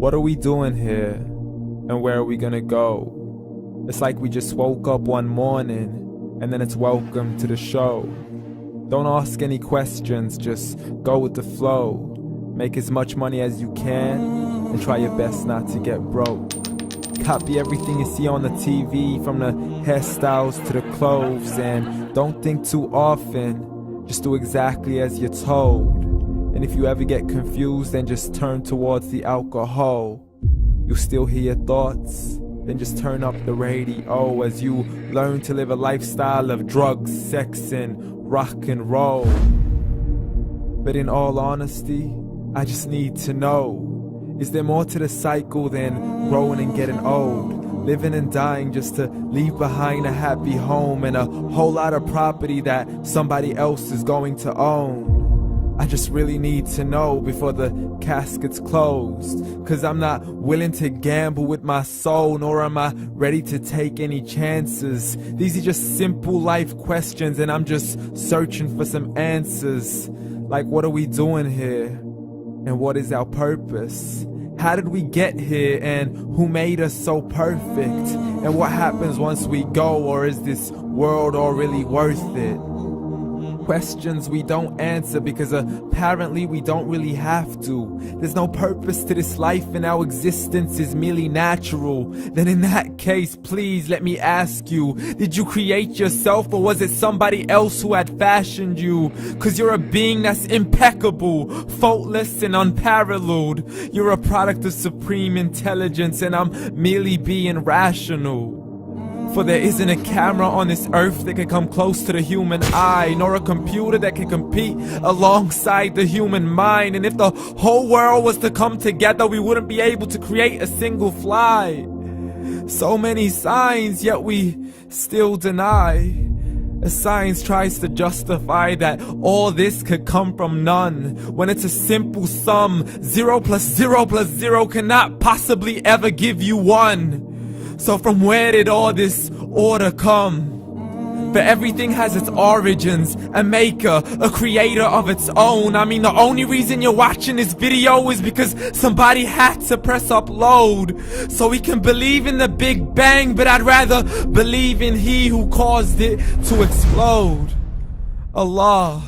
What are we doing here? And where are we gonna go? It's like we just woke up one morning and then it's welcome to the show. Don't ask any questions, just go with the flow. Make as much money as you can and try your best not to get broke. Copy everything you see on the TV, from the hairstyles to the clothes, and don't think too often, just do exactly as you're told. And if you ever get confused, then just turn towards the alcohol. You still hear your thoughts? Then just turn up the radio as you learn to live a lifestyle of drugs, sex, and rock and roll. But in all honesty, I just need to know, is there more to the cycle than growing and getting old? Living and dying just to leave behind a happy home and a whole lot of property that somebody else is going to own. I just really need to know before the casket's closed, 'cause I'm not willing to gamble with my soul, nor am I ready to take any chances. These are just simple life questions and I'm just searching for some answers. Like, what are we doing here? And what is our purpose? How did we get here, and who made us so perfect? And what happens once we go, or is this world all really worth it? Questions we don't answer because apparently we don't really have to. There's no purpose to this life and our existence is merely natural. Then in that case, please let me ask you, did you create yourself, or was it somebody else who had fashioned you? 'Cause you're a being that's impeccable, faultless and unparalleled. You're a product of supreme intelligence and I'm merely being rational. For there isn't a camera on this earth that can come close to the human eye, nor a computer that can compete alongside the human mind. And if the whole world was to come together, we wouldn't be able to create a single fly. So many signs, yet we still deny. As science tries to justify that all this could come from none, when it's a simple sum. 0 plus 0 plus 0 cannot possibly ever give you 1. So from where did all this order come? For everything has its origins, a maker, a creator of its own. I mean, the only reason you're watching this video is because somebody had to press upload. So we can believe in the Big Bang, but I'd rather believe in He who caused it to explode. Allah,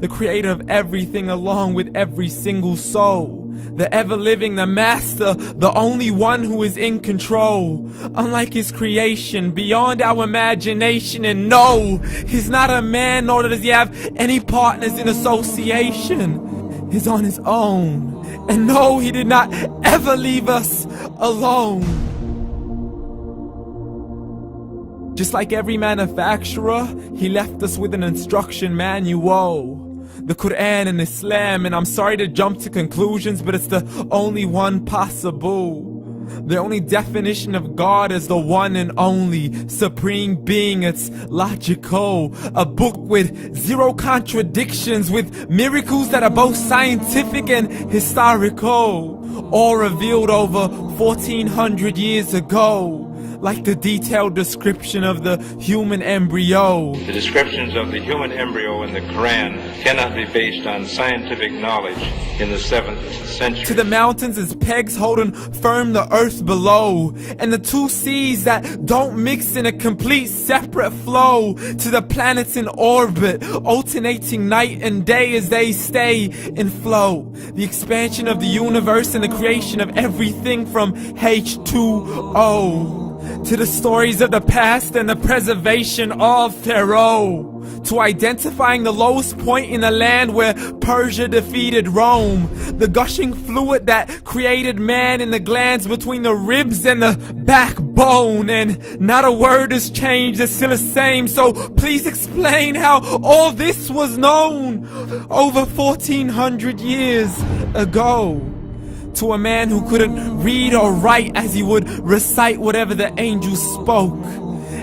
the creator of everything along with every single soul. The ever-living, the master, the only one who is in control. Unlike his creation, beyond our imagination. And no, he's not a man, nor does he have any partners in association. He's on his own. And no, he did not ever leave us alone. Just like every manufacturer, he left us with an instruction manual. The Quran and Islam, and I'm sorry to jump to conclusions, but it's the only one possible. The only definition of God is the one and only supreme being. It's logical, a book with 0 contradictions, with miracles that are both scientific and historical, all revealed over 1400 years ago. Like the detailed description of the human embryo. The descriptions of the human embryo in the Quran cannot be based on scientific knowledge in the 7th century. To the mountains as pegs holding firm the earth below, and the 2 seas that don't mix in a complete separate flow. To the planets in orbit, alternating night and day as they stay in flow. The expansion of the universe and the creation of everything from H2O. To the stories of the past and the preservation of Pharaoh. To identifying the lowest point in the land where Persia defeated Rome. The gushing fluid that created man in the glands between the ribs and the backbone. And not a word has changed, it's still the same. So please explain how all this was known over 1400 years ago. To a man who couldn't read or write, as he would recite whatever the angels spoke.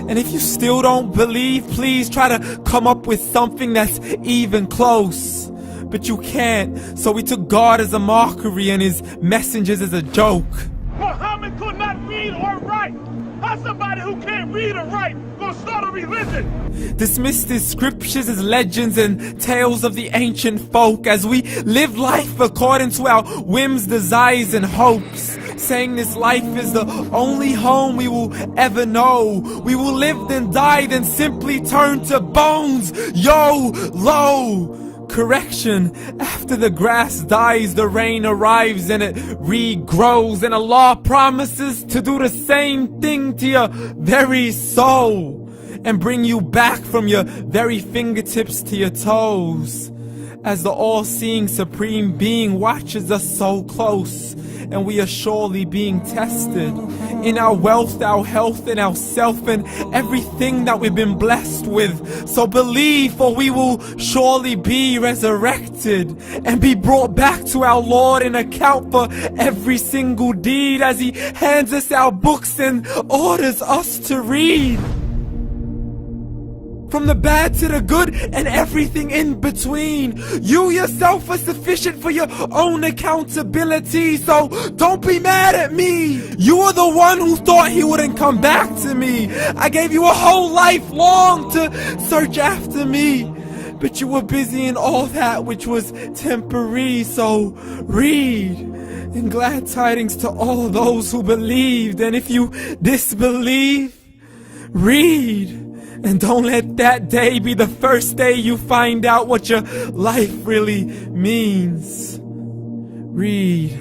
And if you still don't believe, please try to come up with something that's even close. But you can't, so we took God as a mockery and his messengers as a joke. Muhammad could not read or write. How's somebody who can't read or write gonna start a religion? Dismissed his scriptures as legends and tales of the ancient folk, as we live life according to our whims, desires, and hopes. saying this life is the only home we will ever know. We will live then die, then simply turn to bones. YOLO! Correction, after the grass dies, the rain arrives and it regrows, and Allah promises to do the same thing to your very soul and bring you back from your very fingertips to your toes, as the all-seeing supreme being watches us so close, and we are surely being tested in our wealth, our health, and our self, and everything that we've been blessed with. So believe, for we will surely be resurrected and be brought back to our Lord and account for every single deed, as He hands us our books and orders us to read. From the bad to the good and everything in between. You yourself are sufficient for your own accountability, so don't be mad at me. You are the one who thought He wouldn't come back to me. I gave you a whole life long to search after me, but you were busy in all that which was temporary. So read, and glad tidings to all those who believed. And if you disbelieve, read. And don't let that day be the first day you find out what your life really means. Read.